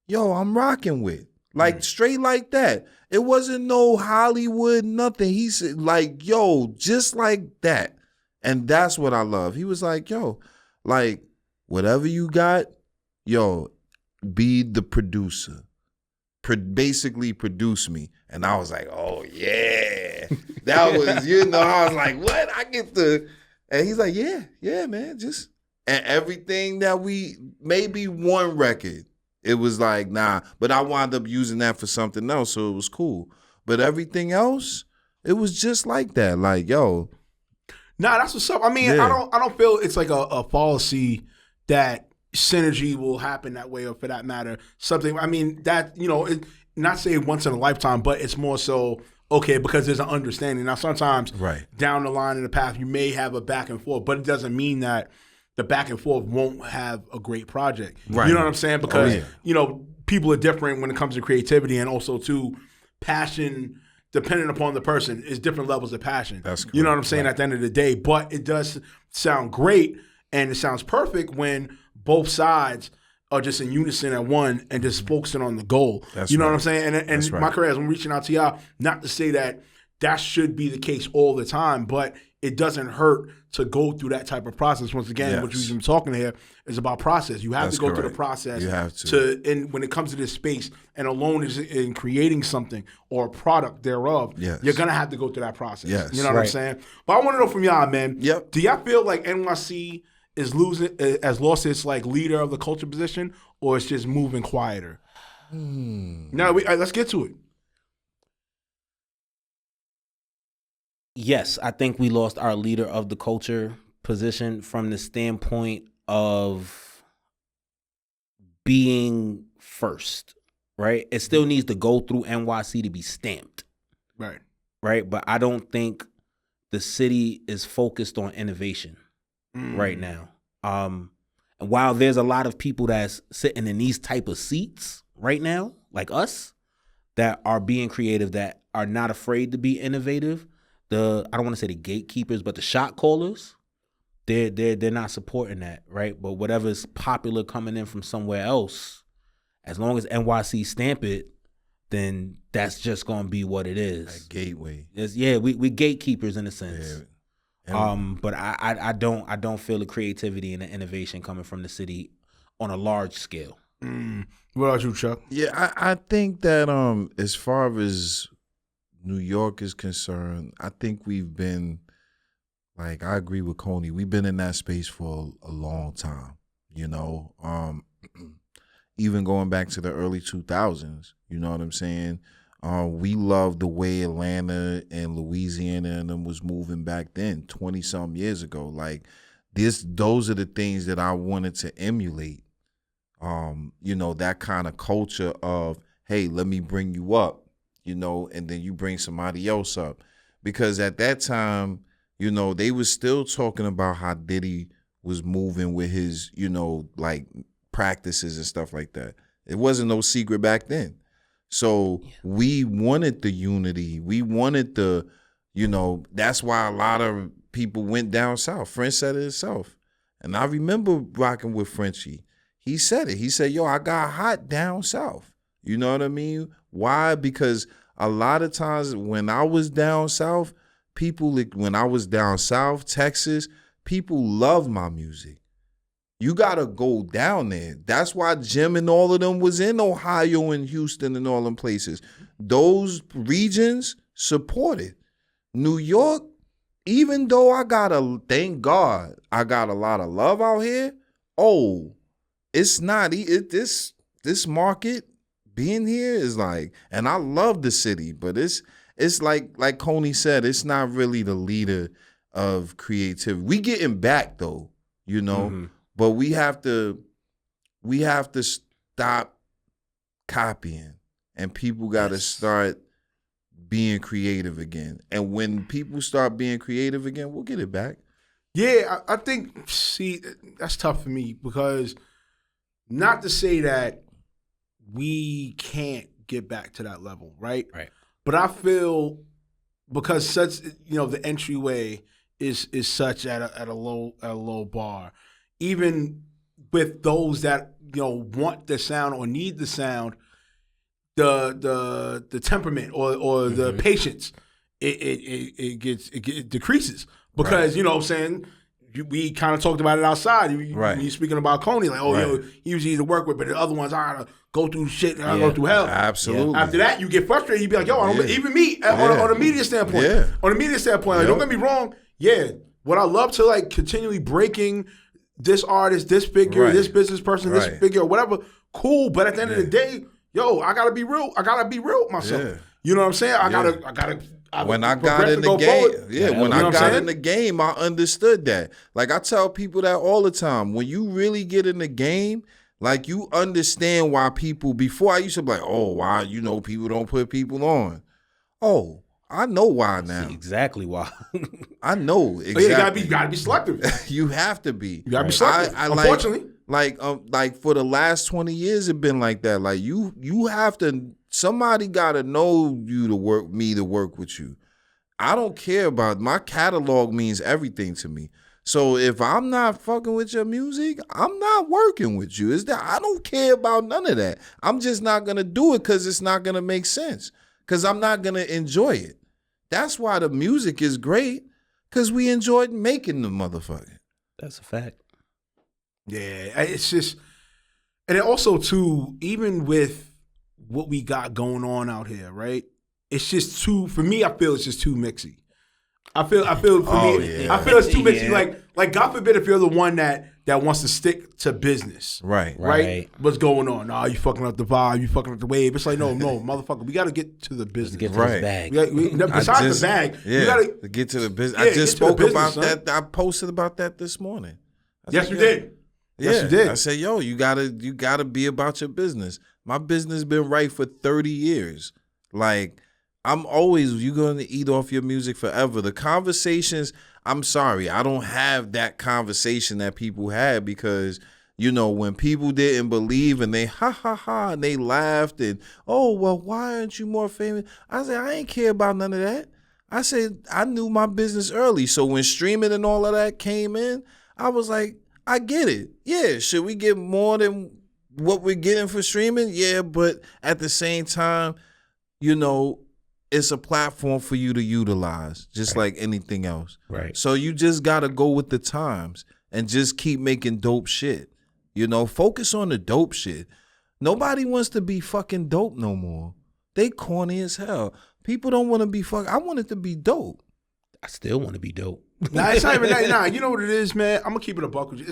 yo, I'm rocking with. Like, straight like that. It wasn't no Hollywood, nothing. He said, like, yo, just like that. And that's what I love. He was like, yo, like, whatever you got, yo, be the producer. Basically produce me. And I was like, oh, yeah. That was, you know, I was like, what? I get the... And he's like, yeah, man, just... And everything that we... Maybe one record, it was like, nah. But I wound up using that for something else, so it was cool. But everything else, it was just like that. Like, yo... Nah, that's what's up. I mean, I don't feel it's like a policy that synergy will happen that way, or for that matter, something. I mean, that, you know, not say once in a lifetime, but it's more so, okay, because there's an understanding. Now, sometimes down the line in the path, you may have a back and forth, but it doesn't mean that the back and forth won't have a great project. Right. You know what I'm saying? Because, you know, people are different when it comes to creativity, and also, too, passion, depending upon the person, is different levels of passion. That's correct. You know what I'm saying? At the end of the day, but it does sound great, and it sounds perfect when both sides are just in unison at one and just focusing on the goal. You know what I'm saying? And my career, as I'm reaching out to y'all, not to say that should be the case all the time, but it doesn't hurt to go through that type of process. Once again, what we've been talking here is about process. You have to go through the process. You have to. And when it comes to this space, and alone is in creating something or a product thereof, you're going to have to go through that process. You know what I'm saying? But I want to know from y'all, man, do y'all feel like NYC is lost its like leader of the culture position, or it's just moving quieter? Now, let's get to it. Yes, I think we lost our leader of the culture position from the standpoint of being first, right? It still needs to go through NYC to be stamped. Right? But I don't think the city is focused on innovation right now. And while there's a lot of people that's sitting in these type of seats right now, like us, that are being creative, that are not afraid to be innovative, I don't want to say the gatekeepers, but the shot callers, they're not supporting that, right? But whatever's popular coming in from somewhere else, as long as NYC stamp it, then that's just gonna be what it is. A gateway. We gatekeepers in a sense. But I don't feel the creativity and the innovation coming from the city on a large scale. What about you, Chuck? Yeah, I think that as far as New York is concerned, I think we've been, like, I agree with Kony. We've been in that space for a long time, you know. Even going back to the early 2000s, you know what I'm saying? We loved the way Atlanta and Louisiana and them was moving back then, 20-some years ago. Like, those are the things that I wanted to emulate. You know, that kind of culture of, hey, let me bring you up, you know, and then you bring somebody else up. Because at that time, you know, they was still talking about how Diddy was moving with his, you know, like practices and stuff like that. It wasn't no secret back then. So we wanted the unity. We wanted the, you know, that's why a lot of people went down south. French said it himself. And I remember rocking with Frenchie. He said it. He said, yo, I got hot down south. You know what I mean? Why? Because a lot of times when I was down south, when I was down south, Texas, people loved my music. You gotta go down there. That's why Jim and all of them was in Ohio and Houston and all them places. Those regions supported. New York, even though thank God, I got a lot of love out here. Oh, it's not this market being here is like, and I love the city, but it's like Kony said, it's not really the leader of creativity. We getting back though, you know. Mm-hmm. But we have to stop copying, and people got to start being creative again. And when people start being creative again, we'll get it back. Yeah, I think, see, that's tough for me because not to say that we can't get back to that level, right? Right. But I feel because such, the entryway is such at a low bar. Even with those that want the sound or need the sound, the temperament or the patience it decreases because what I'm saying, we kind of talked about it outside. Right. You're speaking about Kony, like he was easy to work with, but the other ones I gotta go through shit, I gotta go through hell. Absolutely. After that, you get frustrated. You be like, even me on a media standpoint. Yeah. On a media standpoint, like, don't get me wrong. Yeah, what I love to like continually breaking this artist, this figure, this business person, this figure, or whatever, cool. But at the end of the day, I gotta be real. I gotta be real with myself. Yeah. You know what I'm saying? I gotta. When I got in the game, when I got in the game, I understood that. Like I tell people that all the time. When you really get in the game, like you understand why people. Before I used to be like, oh, why people don't put people on. Oh, I know why now. See exactly why. I know exactly. You gotta be selective. You have to be. You gotta be selective. Unfortunately, like for the last 20 years, it's been like that. Like you have to. Somebody gotta know you to work with you. I don't care about my catalog means everything to me. So if I'm not fucking with your music, I'm not working with you. I don't care about none of that. I'm just not gonna do it because it's not gonna make sense. Because I'm not gonna enjoy it. That's why the music is great. Because we enjoyed making the motherfucker. That's a fact. Yeah, it's just, and it also too, even with what we got going on out here, right? It's just too, for me, I feel it's just too mixy. I feel it's too mixy. Yeah. Like God forbid if you're the one that wants to stick to business. Right? What's going on? Nah, you fucking up the vibe, you fucking up the wave. It's like, no, motherfucker, we got to get to the business. Get to this bag. Besides the bag, you got to get to the business. I just spoke about that. I posted about that this morning. Yes, you did. Yes, you did. I said, you gotta be about your business. My business been right for 30 years. Like, you're going to eat off your music forever. The conversations, I'm sorry, I don't have that conversation that people had because, when people didn't believe and they and they laughed and, oh, well, why aren't you more famous? I said, I ain't care about none of that. I said, I knew my business early. So when streaming and all of that came in, I was like, I get it. Yeah, should we get more than what we're getting for streaming? Yeah, but at the same time, it's a platform for you to utilize, just like anything else. Right. So you just got to go with the times and just keep making dope shit. Focus on the dope shit. Nobody wants to be fucking dope no more. They corny as hell. People don't want to be I want it to be dope. I still want to be dope. Nah, it's not even that. Nah, you know what it is, man? I'm going to keep it a buck with you.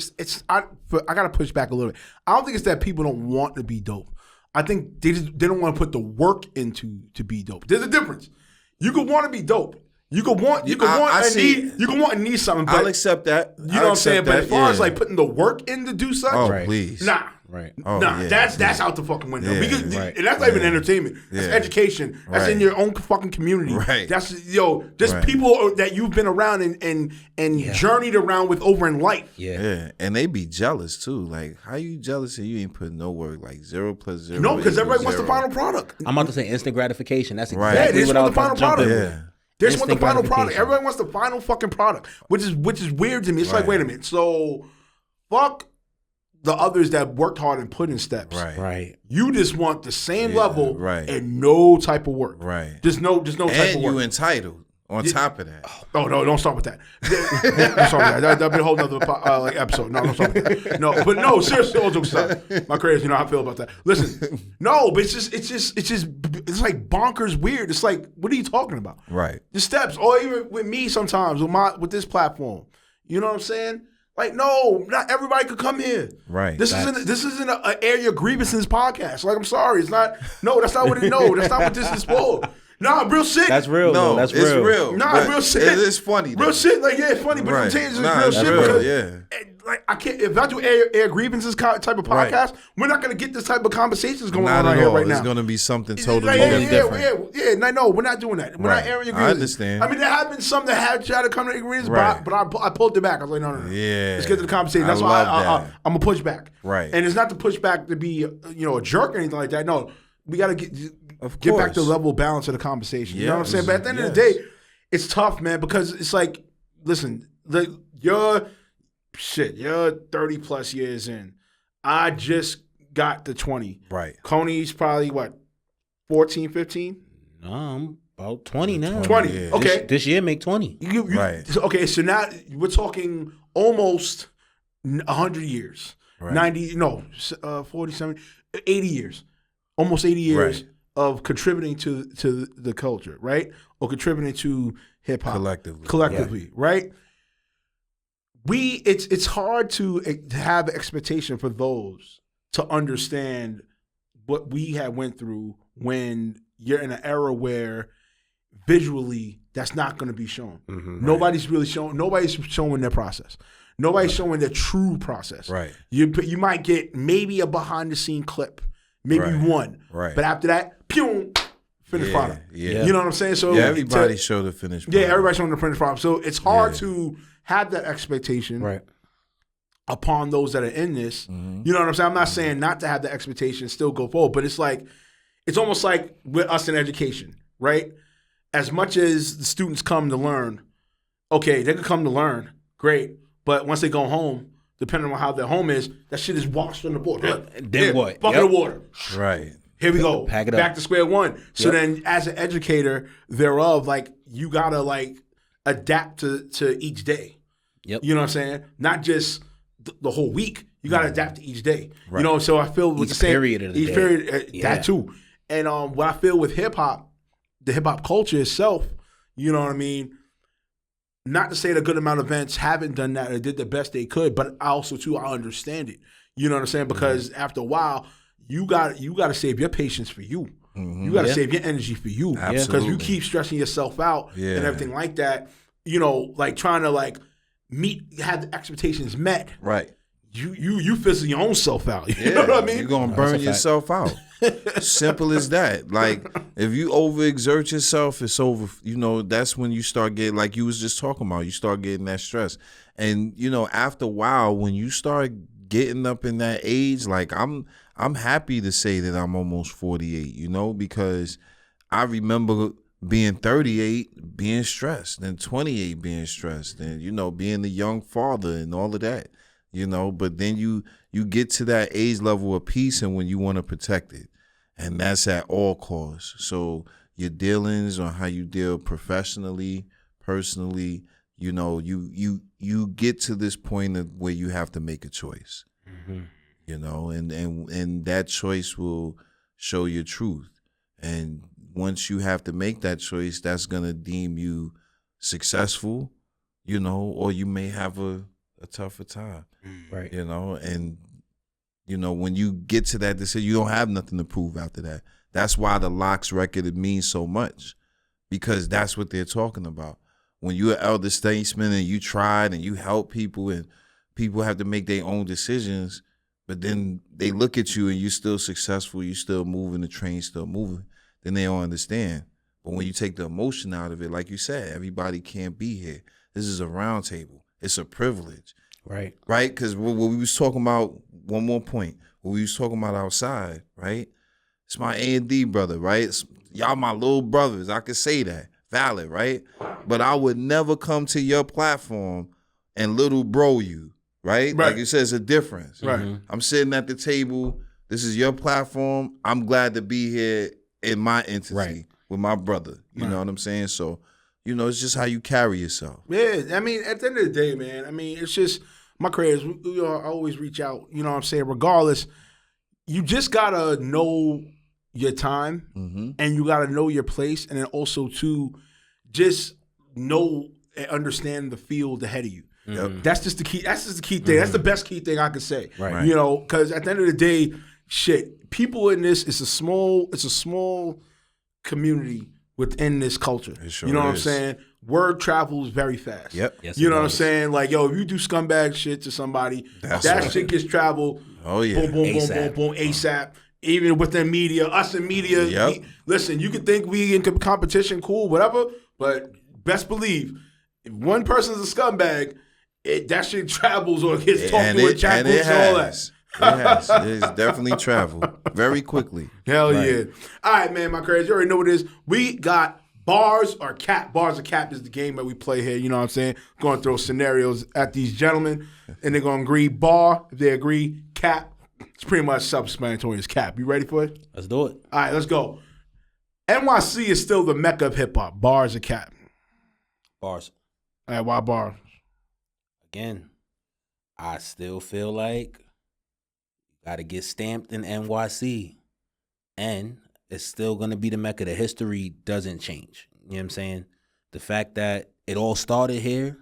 I got to push back a little bit. I don't think it's that people don't want to be dope. I think they don't want to put the work into to be dope. There's a difference. You could want to be dope. You could want and need something. But I'll accept that. You know what I'm saying? But as far as like putting the work in to do something, please. Nah. Right. That's out the fucking window. Yeah, because and that's not even entertainment. That's education. That's in your own fucking community. Right. That's people that you've been around and journeyed around with over in life. Yeah. And they be jealous too. Like, how you jealous and you ain't putting no work? Like 0 + 0. No, because everybody wants the final product. I'm about to say instant gratification. That's Yeah, exactly they just what I want was the final about to jump product. in. Yeah. They just want the final product. gratification. Everybody wants the final fucking product, which is weird to me. It's like, wait a minute. So, fuck the others that worked hard and put in steps. Right. You just want the same level right. and no type of work. Right. Just no type of work. And you entitled. On top of that. Oh no! Don't start with that. Don't start with that. That'll be a whole nother episode. No, don't start with that. No, but no, seriously, all jokes aside, my creators, you know how I feel about that. Listen, no, but it's like bonkers weird. It's like, what are you talking about? Right. The steps, or even with me sometimes with this platform. You know what I'm saying? Like, no, not everybody could come here. Right. This isn't an air your grievances podcast. Like, I'm sorry, it's not. No, that's not what it. No, that's not what this is for. Nah, real shit. That's real. No, though. That's it's real. Nah, real shit. It is funny. Real shit. Like, yeah, it's funny, but I'm saying it's real shit because, like, I can't. If I do air grievances type of podcast, we're not gonna get this type of conversations going on here right now. It's gonna be something totally like, different. Yeah. No, we're not doing that. We're not airing your grievances. I understand. I mean, there have been some that have tried to come to agreements, but I pulled it back. I was like, no. Yeah. Let's get to the conversation. That's why I'm gonna push back. Right. And it's not to push back to be a jerk or anything like that. No, we gotta get back to the level of balance of the conversation. You know what I'm saying? But at the end of the day, it's tough, man, because it's like, listen, you're 30 plus years in. I just got to 20. Right. Kony's probably what, 14, 15? No, I'm about 20 now. 20. Yeah. Okay. This year make 20. Right. Okay, so now we're talking almost 100 years. Right. 90, 40, 70, 80 years. Almost 80 years of contributing to the culture, right? Or contributing to hip hop collectively, right? It's hard to have expectation for those to understand what we had went through when you're in an era where visually that's not going to be shown. Mm-hmm, nobody's showing their process. Nobody's showing their true process. Right. You might get maybe a behind the scene clip. Maybe one. Right. But after that, pew, finished product. Yeah. You know what I'm saying? So everybody showed the finished product. Yeah, everybody showing the finished product. So it's hard to have that expectation upon those that are in this. Mm-hmm. You know what I'm saying? I'm not saying not to have the expectation, still go forward, but it's almost like with us in education, right? As much as the students come to learn, okay, they can come to learn, great, but once they go home, depending on how their home is, that shit is washed on the board. Then what? Bucket of water. Right. Here we go. Pack it back up. to square one. So then as an educator thereof, like, you gotta adapt to each day. Yep. You know what I'm saying? Not just the whole week. You gotta adapt to each day. Right. You know, so I feel with each period of the day. Period, that too. And what I feel with hip hop, the hip hop culture itself, you know what I mean? Not to say that a good amount of events haven't done that or did the best they could, but I also too I understand it. You know what I'm saying? Because after a while, you got to save your patience for you. Mm-hmm. You got to save your energy for you. Because you keep stressing yourself out and everything like that. You know, like trying to have the expectations met. Right. You fizzle your own self out. You know what I mean? You're gonna burn yourself out. Simple as that. Like, if you overexert yourself, it's over. You know, that's when you start getting, like you was just talking about, you start getting that stress. And you know, after a while, when you start getting up in that age, like I'm happy to say that I'm almost 48. You know, because I remember being 38, being stressed, and 28 being stressed, and you know, being the young father and all of that. You know, but then you get to that age level of peace, and when you want to protect it, and that's at all costs. So your dealings on how you deal professionally, personally, you know, you get to this point of where you have to make a choice. Mm-hmm. You know, and that choice will show your truth. And once you have to make that choice, that's gonna deem you successful, you know, or you may have a tougher time. Right. You know, and you know, when you get to that decision, you don't have nothing to prove after that. That's why the Locks record means so much, because that's what they're talking about. When you're an elder statesman and you tried and you help people, and people have to make their own decisions, but then they look at you and you're still successful, you're still moving, the train's still moving, then they don't understand. But when you take the emotion out of it, like you said, everybody can't be here. This is a round table. It's a privilege. Right. Right? Because what we was talking about, one more point, what we was talking about outside, right? It's my A&D brother, right? Y'all my little brothers. I could say that. Valid, right? But I would never come to your platform and little bro you, right? Like you said, it's a difference. Right. Mm-hmm. I'm sitting at the table. This is your platform. I'm glad to be here in my entity with my brother. You know what I'm saying? So it's just how you carry yourself. Yeah, I mean, at the end of the day, man, I mean, it's just my creators, I always reach out, you know what I'm saying? Regardless, you just got to know your time and you got to know your place. And then also, too, just know and understand the field ahead of you. Yep. That's just the key. That's just the key thing. That's the best key thing I could say. Right. You know, because at the end of the day, shit, people in this, it's a small community within this culture. It sure you know what I'm is. saying? Word travels very fast. Yep. Yes, You it know what I'm does. saying? Like, yo, if you do scumbag shit to somebody, That's that right. shit gets traveled. Oh, yeah. Boom, boom, ASAP. boom, boom, boom, ASAP. Even within media, us in media. Yep. Listen, you can think we in competition, cool, whatever, but best believe, if one person's a scumbag, that shit travels or gets talked to in chat groups and all that. It has. It's definitely traveled very quickly. Hell yeah. All right, man, my crazy. You already know what it is. We got bars or cap. Bars or cap is the game that we play here. You know what I'm saying? Going to throw scenarios at these gentlemen, and they're going to agree bar. If they agree, cap. It's pretty much self-explanatory. It's cap. You ready for it? Let's do it. All right, let's go. NYC is still the mecca of hip-hop. Bars or cap? Bars. All right, why bar? Again, I still feel like you got to get stamped in NYC. And it's still going to be the mecca. The history doesn't change. You know what I'm saying? The fact that it all started here,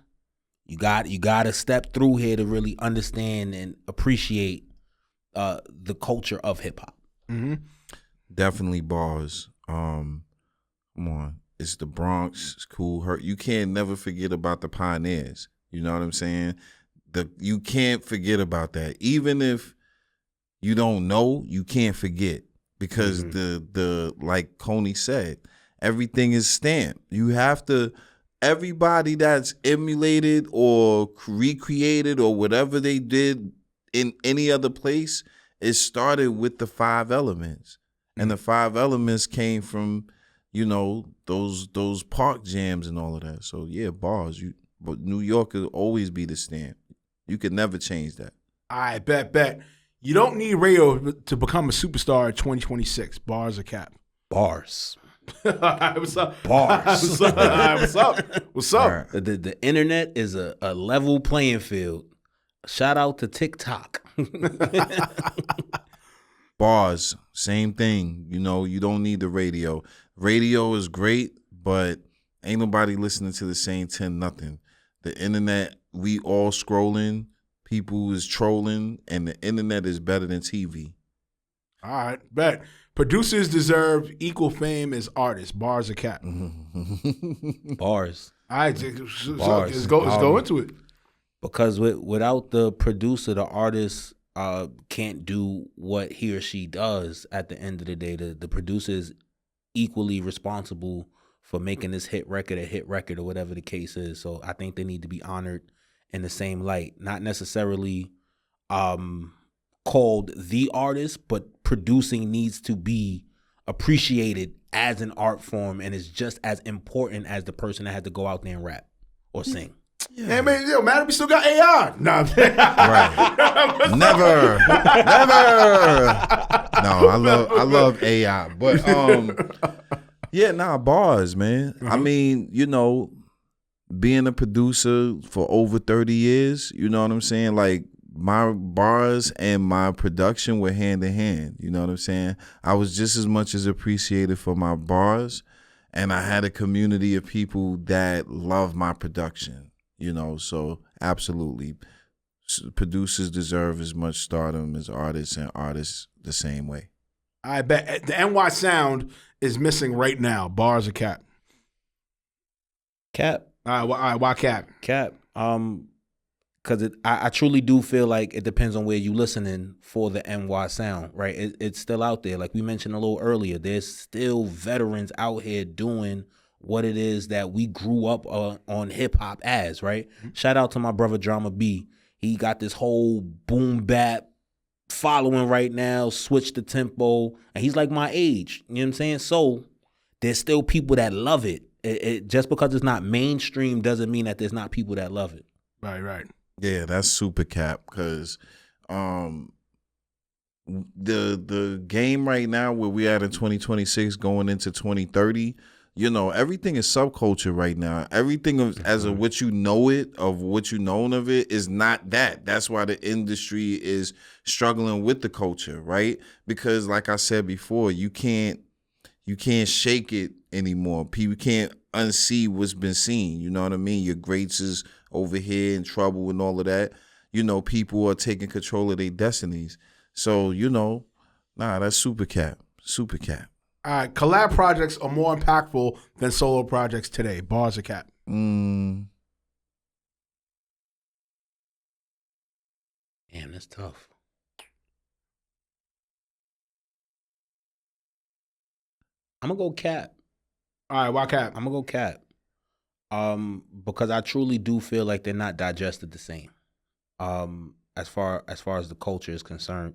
you got to step through here to really understand and appreciate the culture of hip hop. Mm-hmm. Definitely bars. Come on. It's the Bronx. It's cool. You can't never forget about the pioneers. You know what I'm saying? You can't forget about that. Even if you don't know, you can't forget. Because the like Kony said, everything is stamped. You have to, everybody that's emulated or recreated or whatever they did in any other place, it started with the 5 elements. And the 5 elements came from, those park jams and all of that. So yeah, bars. But New York will always be the stamp. You could never change that. All right, bet. You don't need radio to become a superstar in 2026. Bars or cap? Bars. All right, what's up? Bars. All right, what's up? All right. The internet is a level playing field. Shout out to TikTok. Bars, same thing. You don't need the radio. Radio is great, but ain't nobody listening to the same 10 nothing. The internet, we all scrolling, people is trolling, and the internet is better than TV. All right, bet. Producers deserve equal fame as artists. Bars or cap? Bars. All right, Bars. let's go into it. Because without the producer, the artist can't do what he or she does at the end of the day. The producer is equally responsible for making this hit record a hit record or whatever the case is. So I think they need to be honored in the same light. Not necessarily called the artist, but producing needs to be appreciated as an art form and is just as important as the person that had to go out there and rap or sing. Hey, man, man, we still got AI. Nah. Right. Never. No, I love AI. But bars, man. Mm-hmm. I mean, being a producer for over 30 years, you know what I'm saying? Like, my bars and my production were hand in hand. You know what I'm saying? I was just as much as appreciated for my bars, and I had a community of people that love my production. So absolutely, producers deserve as much stardom as artists, and artists the same way. I bet the NY sound is missing right now. Bars or cap? Cap. All right, why cap? Cap. Because I truly do feel like it depends on where you listening for the NY sound, right? It's still out there. Like we mentioned a little earlier, there's still veterans out here doing what it is that we grew up on hip hop as, right? Mm-hmm. Shout out to my brother Drama B. He got this whole boom bap following right now, switch the tempo, and he's like my age. You know what I'm saying? So there's still people that love it. It just because it's not mainstream doesn't mean that there's not people that love it. Right. Yeah, that's super cap because the game right now where we at in 2026 going into 2030, You know, everything is subculture right now. Everything as of what you know it, of what you known of it, is not that. That's why the industry is struggling with the culture, right? Because like I said before, you can't shake it anymore. People can't unsee what's been seen. You know what I mean? Your greats is over here in trouble and all of that. You know, people are taking control of their destinies. So, you know, that's super cap. Super cap. All right, collab projects are more impactful than solo projects today. Bars or cap? Damn, that's tough. I'm gonna go cap. All right, why cap? I'm gonna go cap. Because I truly do feel like they're not digested the same. As far as the culture is concerned.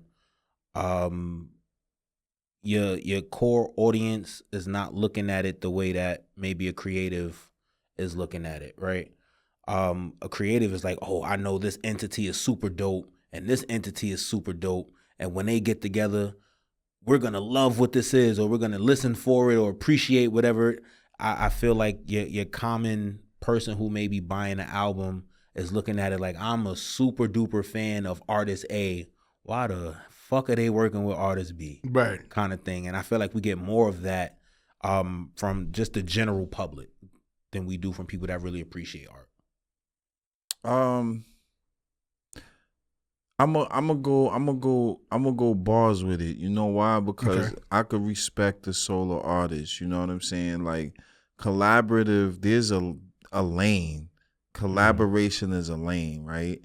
Your core audience is not looking at it the way that maybe a creative is looking at it, right? A creative is like, oh, I know this entity is super dope and this entity is super dope. And when they get together, we're going to love what this is, or we're going to listen for it or appreciate whatever. I feel like your common person who may be buying an album is looking at it like, I'm a super duper fan of artist A. Why the fuck are they working with artist B? Right. Kind of thing. And I feel like we get more of that from just the general public than we do from people that really appreciate art. I'm gonna go bars with it. You know why? Because I could respect the solo artist. You know what I'm saying? Like collaborative, there's a lane. Collaboration is a lane, right?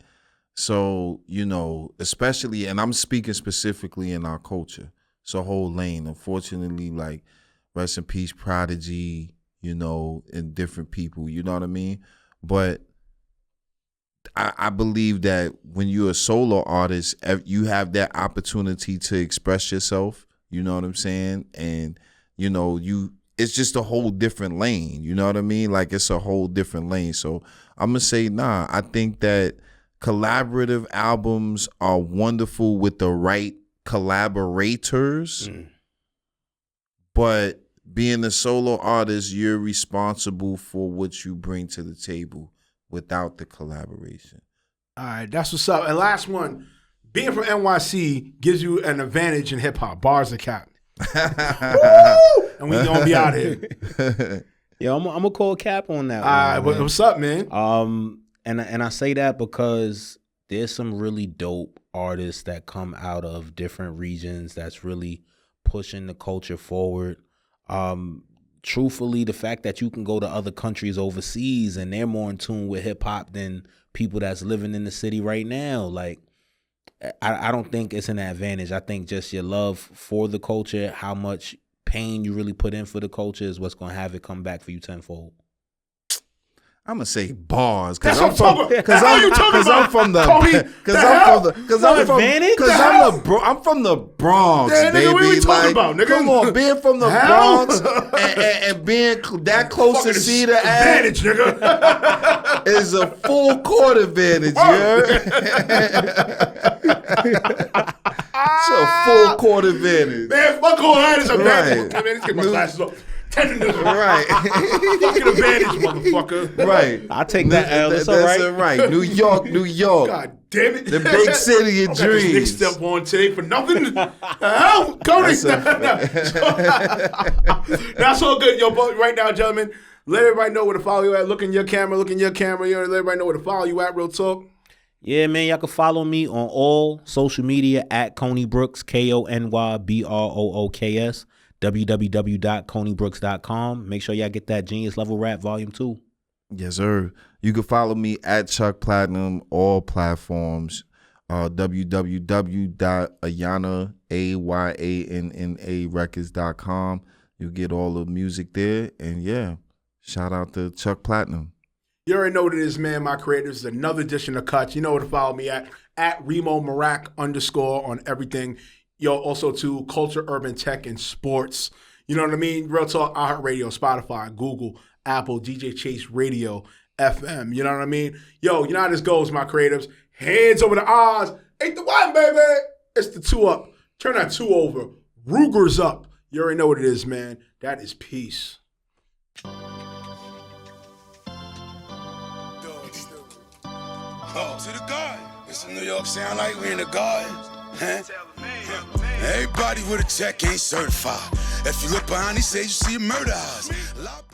So, you know, especially, and I'm speaking specifically in our culture, it's a whole lane. Unfortunately, like, rest in peace, Prodigy, you know, and different people, you know what I mean? But I believe that when you're a solo artist, you have that opportunity to express yourself, you know what I'm saying? And, you know, it's just a whole different lane, you know what I mean? Like, it's a whole different lane. So I'm going to say, I think that collaborative albums are wonderful with the right collaborators, but being a solo artist, you're responsible for what you bring to the table without the collaboration. All right, that's what's up. And last one, being from NYC gives you an advantage in hip hop. Bars or cap? And we gonna be out here. Yeah, I'm gonna call cap on that. All right, what's up, man? And I say that because there's some really dope artists that come out of different regions that's really pushing the culture forward. Truthfully, the fact that you can go to other countries overseas and they're more in tune with hip hop than people that's living in the city right now, like, I don't think it's an advantage. I think just your love for the culture, how much pain you really put in for the culture is what's going to have it come back for you tenfold. I'm gonna say bars because I'm from the Bronx, yeah, baby. Nigga, what we talking about, nigga? Come on, being from the Bronx and being that close to Cedar advantage, nigga, is a full court advantage. It's a full court advantage. Man, fuck all that is advantage. Right. Let's get my glasses off. Right. Fucking advantage, motherfucker. Right. I take that L. That's all right. New York. God damn it. The big city of dreams. Next step on today for nothing. Hell, Cody. That's all good, yo. But right now, gentlemen, let everybody know where to follow you at. Look in your camera. You know, let everybody know where to follow you at. Real talk. Yeah, man, y'all can follow me on all social media at Kony Brooks, KonyBrooks, www.konybrooks.com. Make sure y'all get that Genius Level Rap Volume 2. Yes, sir. You can follow me at Chuck Platinum, all platforms, www.ayanarecords.com. You get all the music there. And yeah, shout out to Chuck Platinum. You already know what it is, man. My creators is another edition of Cuts. You know where to follow me at Reemo Meerak _ on everything. Yo, also to Culture, Urban Tech, and Sports. You know what I mean? Real Talk, iHeartRadio, Spotify, Google, Apple, DJ Chase Radio, FM. You know what I mean? Yo, you know how this goes, my creatives. Hands over the eyes. 8 to 1, baby. It's the 2 up. Turn that 2 over. Ruger's up. You already know what it is, man. That is peace. Oh, to the garden. It's a New York sound like we in the garden. Huh? Everybody with a check ain't certified. If you look behind, he says you see a murder house.